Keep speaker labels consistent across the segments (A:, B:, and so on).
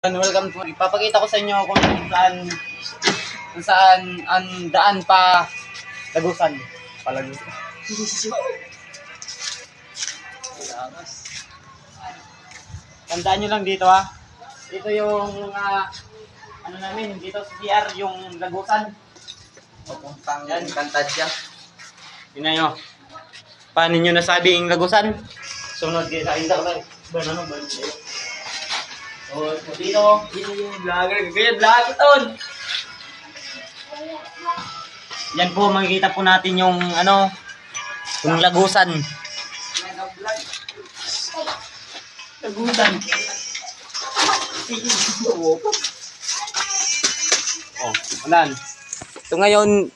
A: Welcome po. Ipapakita ko sa inyo kung saan ang daan pa Lagusan. Palagusan. Tandaan nyo lang dito ha. Dito yung ano namin, dito sa CR yung Lagusan. Papuntang yan, Kantadya. Tingnan nyo. Paano nyo nasabing Lagusan? Sunod kayo sa internet. Ano ba? So, dito yung vlogger. Kaya vlog ito. Yan po, makikita po natin yung yung Lagusan. Lagusan. Oh, ulan. So ngayon,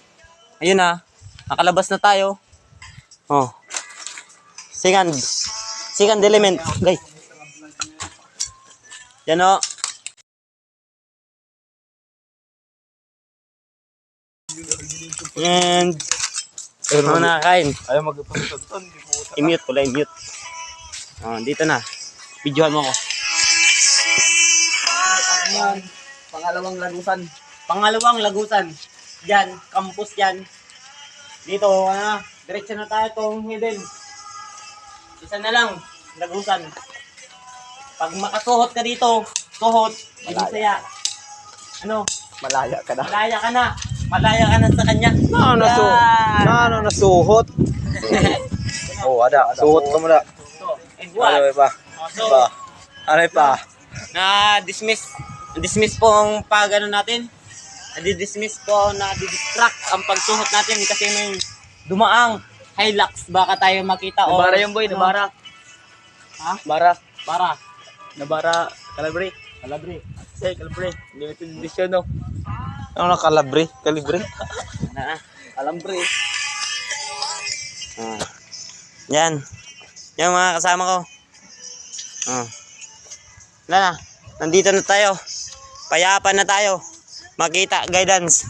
A: ayun na, nakalabas na tayo. Oh. Second element, guys. Yan o. And ano na kain?
B: Ayaw magpapagton.
A: I-mute ko lang, i-mute. Oh, dito na. Videohan mo ko.
B: Ayan, pangalawang Lagusan.
A: Pangalawang Lagusan. Diyan, campus diyan. Dito, diretso na tayo tong hidden. Isa na lang, Lagusan. Pag makasuhot ka dito, suhot, Bisaya.
B: Malaya ka na.
A: Malaya ka na. Malaya ka na sa kanya.
B: Nasuhot. Oh, ada. Suhot ka muna.
A: So, and what?
B: Ano pa?
A: So,
B: Ano pa?
A: dismiss po ang pag-ano natin. Dismiss po na distract ang pagsuhot natin kasi may dumaang Hilux baka tayo makita o
B: Nabara yung boy, nabara.
A: Ha?
B: Bara.
A: Para
B: Nabara. Kalabre.
A: Kalabre.
B: Kalabre. Limited edition, no? Ano na kalabre? Kalibre?
A: Alambre. Yan. Yan mga kasama ko. Wala na. Nandito na tayo. Payapan na tayo. Makita guidance.